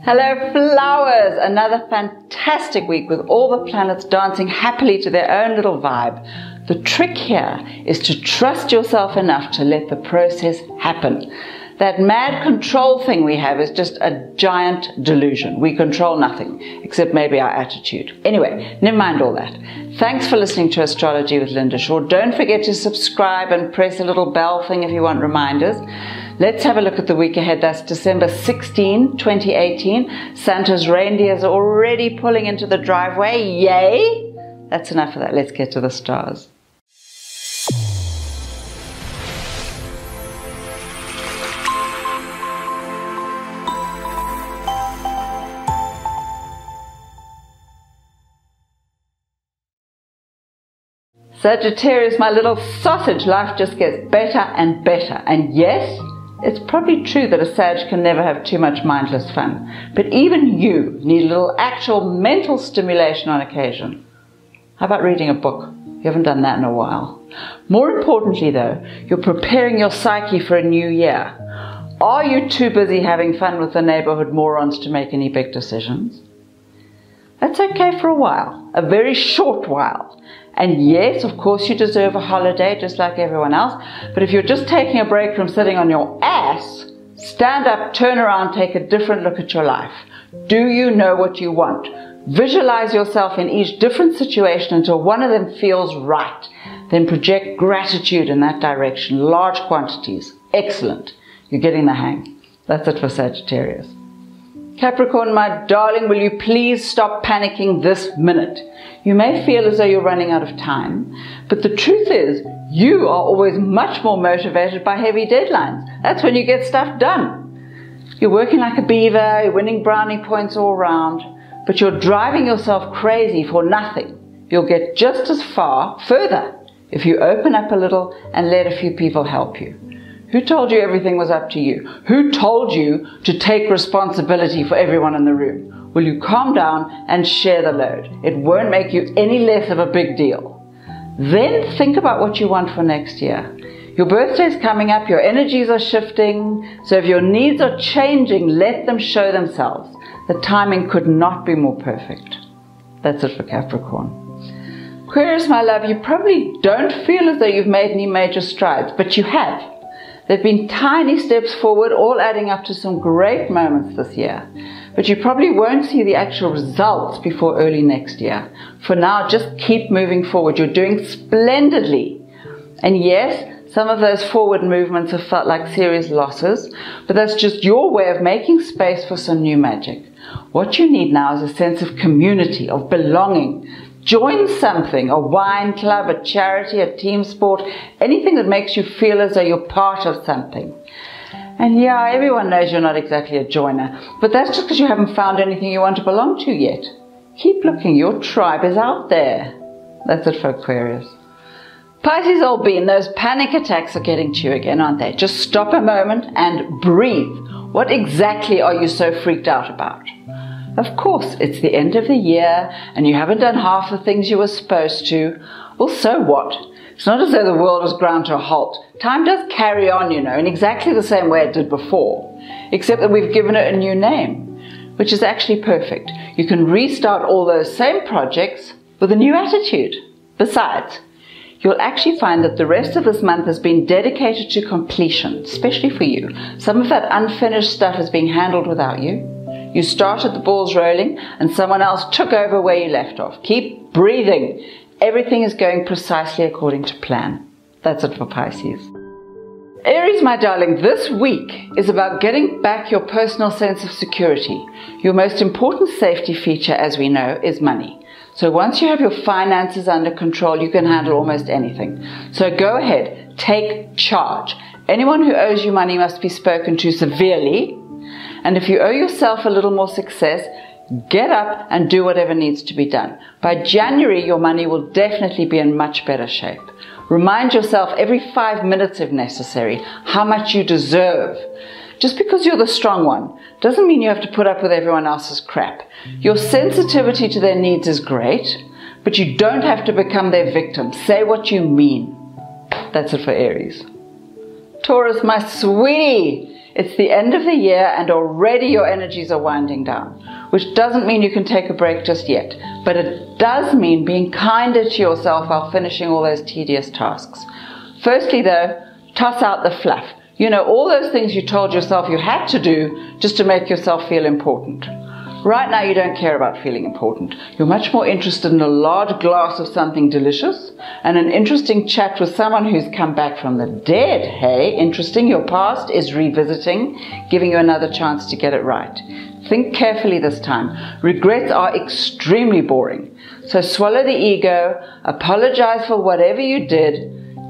Hello flowers, another fantastic week with all the planets dancing happily to their own little vibe. The trick here is to trust yourself enough to let the process happen. That mad control thing we have is just a giant delusion. We control nothing, except maybe our attitude. Anyway, never mind all that. Thanks for listening to Astrology with Linda Shaw. Don't forget to subscribe and press the little bell thing if you want reminders. Let's have a look at the week ahead. That's December 16, 2018. Santa's reindeers are already pulling into the driveway. Yay! That's enough of that. Let's get to the stars. Sagittarius, my little sausage, life just gets better and better. And yes, it's probably true that a Sag can never have too much mindless fun. But even you need a little actual mental stimulation on occasion. How about reading a book? You haven't done that in a while. More importantly though, you're preparing your psyche for a new year. Are you too busy having fun with the neighborhood morons to make any big decisions? That's okay for a while, a very short while. And yes, of course you deserve a holiday just like everyone else, but if you're just taking a break from sitting on your ass, stand up, turn around, take a different look at your life. Do you know what you want? Visualize yourself in each different situation until one of them feels right. Then project gratitude in that direction, large quantities. Excellent. You're getting the hang. That's it for Sagittarius. Capricorn, my darling, will you please stop panicking this minute? You may feel as though you're running out of time, but the truth is you are always much more motivated by heavy deadlines. That's when you get stuff done. You're working like a beaver, you're winning brownie points all around, but you're driving yourself crazy for nothing. You'll get just as further, if you open up a little and let a few people help you. Who told you everything was up to you? Who told you to take responsibility for everyone in the room? Will you calm down and share the load? It won't make you any less of a big deal. Then think about what you want for next year. Your birthday's coming up, your energies are shifting, so if your needs are changing, let them show themselves. The timing could not be more perfect. That's it for Capricorn. Aquarius, my love, you probably don't feel as though you've made any major strides, but you have. There have been tiny steps forward, all adding up to some great moments this year. But you probably won't see the actual results before early next year. For now, just keep moving forward. You're doing splendidly. And yes, some of those forward movements have felt like serious losses, but that's just your way of making space for some new magic. What you need now is a sense of community, of belonging. Join something, a wine club, a charity, a team sport, anything that makes you feel as though you're part of something. And yeah, everyone knows you're not exactly a joiner, but that's just because you haven't found anything you want to belong to yet. Keep looking, your tribe is out there. That's it for Aquarius. Pisces, old bean, those panic attacks are getting to you again, aren't they? Just stop a moment and breathe. What exactly are you so freaked out about? Of course, it's the end of the year and you haven't done half the things you were supposed to. Well, so what? It's not as though the world has ground to a halt. Time does carry on, you know, in exactly the same way it did before, except that we've given it a new name, which is actually perfect. You can restart all those same projects with a new attitude. Besides, you'll actually find that the rest of this month has been dedicated to completion, especially for you. Some of that unfinished stuff is being handled without you. You started the balls rolling and someone else took over where you left off. Keep breathing. Everything is going precisely according to plan. That's it for Pisces. Aries, my darling, this week is about getting back your personal sense of security. Your most important safety feature, as we know, is money. So once you have your finances under control, you can handle almost anything. So go ahead, take charge. Anyone who owes you money must be spoken to severely. And if you owe yourself a little more success, get up and do whatever needs to be done. By January, your money will definitely be in much better shape. Remind yourself every 5 minutes if necessary how much you deserve. Just because you're the strong one doesn't mean you have to put up with everyone else's crap. Your sensitivity to their needs is great, but you don't have to become their victim. Say what you mean. That's it for Aries. Taurus, my sweetie, it's the end of the year and already your energies are winding down, which doesn't mean you can take a break just yet, but it does mean being kinder to yourself while finishing all those tedious tasks. Firstly though, toss out the fluff. You know, all those things you told yourself you had to do just to make yourself feel important. Right now you don't care about feeling important. You're much more interested in a large glass of something delicious and an interesting chat with someone who's come back from the dead. Hey, interesting, your past is revisiting, giving you another chance to get it right. Think carefully this time. Regrets are extremely boring. So swallow the ego, apologize for whatever you did,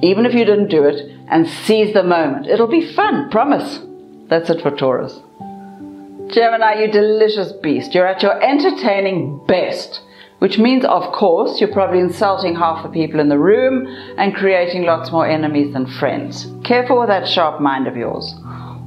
even if you didn't do it, and seize the moment. It'll be fun, promise. That's it for Taurus. Gemini, you delicious beast. You're at your entertaining best, which means, of course, you're probably insulting half the people in the room and creating lots more enemies than friends. Careful with that sharp mind of yours.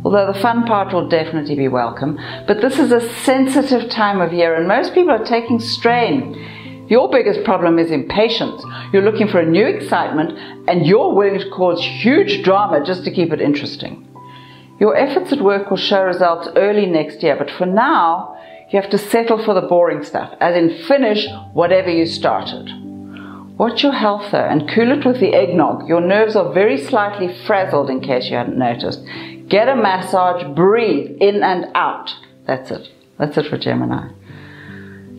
Although the fun part will definitely be welcome, but this is a sensitive time of year and most people are taking strain. Your biggest problem is impatience. You're looking for a new excitement and you're willing to cause huge drama just to keep it interesting. Your efforts at work will show results early next year, but for now, you have to settle for the boring stuff, as in finish whatever you started. Watch your health though, and cool it with the eggnog. Your nerves are very slightly frazzled in case you hadn't noticed. Get a massage, breathe in and out. That's it. That's it for Gemini.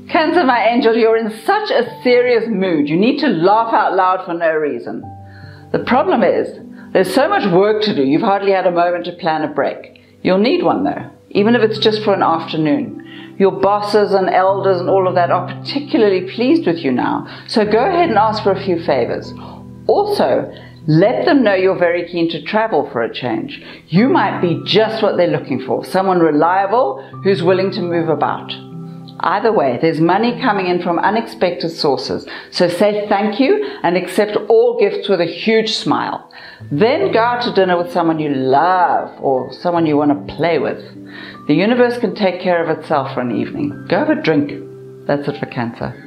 Cancer, my angel, you're in such a serious mood. You need to laugh out loud for no reason. The problem is, there's so much work to do, you've hardly had a moment to plan a break. You'll need one though, even if it's just for an afternoon. Your bosses and elders and all of that are particularly pleased with you now, so go ahead and ask for a few favors. Also, let them know you're very keen to travel for a change. You might be just what they're looking for, someone reliable who's willing to move about. Either way, there's money coming in from unexpected sources, so say thank you and accept all gifts with a huge smile. Then go out to dinner with someone you love or someone you want to play with. The universe can take care of itself for an evening. Go have a drink. That's it for Cancer.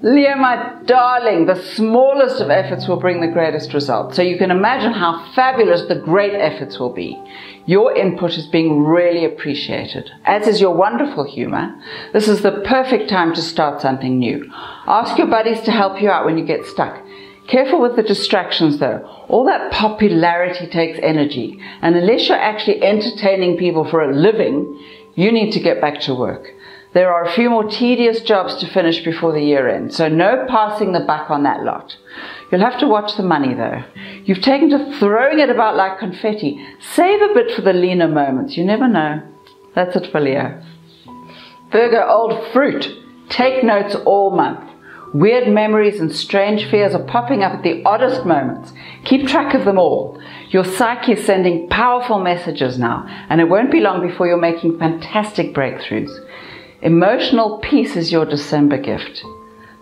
Leo, my darling, the smallest of efforts will bring the greatest results. So you can imagine how fabulous the great efforts will be. Your input is being really appreciated, as is your wonderful humor. This is the perfect time to start something new. Ask your buddies to help you out when you get stuck. Careful with the distractions though. All that popularity takes energy, and unless you're actually entertaining people for a living, you need to get back to work. There are a few more tedious jobs to finish before the year ends, so no passing the buck on that lot. You'll have to watch the money though. You've taken to throwing it about like confetti. Save a bit for the leaner moments, you never know. That's it for Leo. Virgo, old fruit. Take notes all month. Weird memories and strange fears are popping up at the oddest moments. Keep track of them all. Your psyche is sending powerful messages now, and it won't be long before you're making fantastic breakthroughs. Emotional peace is your December gift.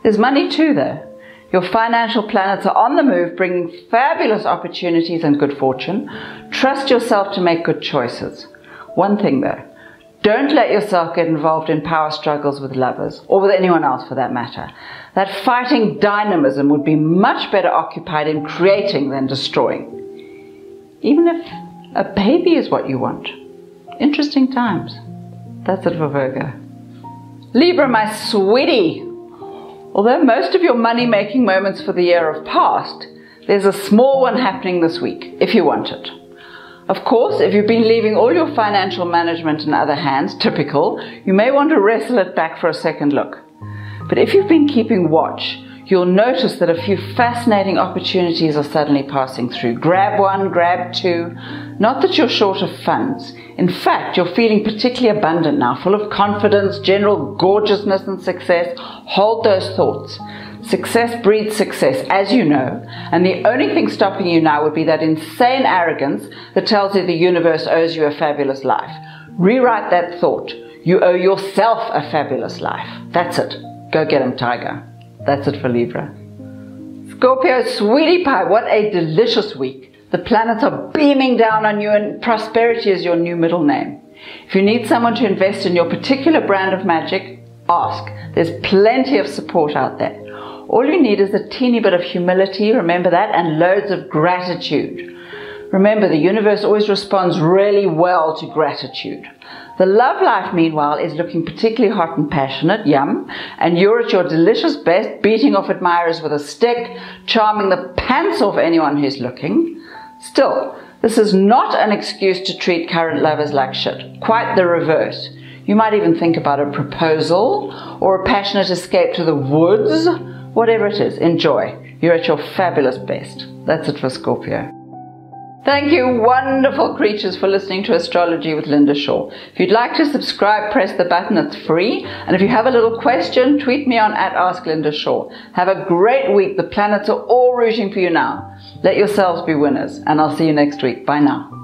There's money too though. Your financial planets are on the move, bringing fabulous opportunities and good fortune. Trust yourself to make good choices. One thing though, don't let yourself get involved in power struggles with lovers, or with anyone else for that matter. That fighting dynamism would be much better occupied in creating than destroying. Even if a baby is what you want. Interesting times. That's it for Virgo. Libra, my sweetie. Although most of your money-making moments for the year have passed, there's a small one happening this week, if you want it. Of course, if you've been leaving all your financial management in other hands, typical, you may want to wrestle it back for a second look. But if you've been keeping watch, you'll notice that a few fascinating opportunities are suddenly passing through. Grab one, grab two. Not that you're short of funds. In fact, you're feeling particularly abundant now, full of confidence, general gorgeousness and success. Hold those thoughts. Success breeds success, as you know, and the only thing stopping you now would be that insane arrogance that tells you the universe owes you a fabulous life. Rewrite that thought. You owe yourself a fabulous life. That's it. Go get him, tiger. That's it for Libra. Scorpio, sweetie pie, what a delicious week. The planets are beaming down on you and prosperity is your new middle name. If you need someone to invest in your particular brand of magic, ask. There's plenty of support out there. All you need is a teeny bit of humility, remember that, and loads of gratitude. Remember, the universe always responds really well to gratitude. The love life, meanwhile, is looking particularly hot and passionate, yum, and you're at your delicious best, beating off admirers with a stick, charming the pants off anyone who's looking. Still, this is not an excuse to treat current lovers like shit. Quite the reverse. You might even think about a proposal or a passionate escape to the woods. Whatever it is, enjoy. You're at your fabulous best. That's it for Scorpio. Thank you, wonderful creatures, for listening to Astrology with Linda Shaw. If you'd like to subscribe, press the button. It's free. And if you have a little question, tweet me on @AskLindaShaw. Have a great week. The planets are all rooting for you now. Let yourselves be winners. And I'll see you next week. Bye now.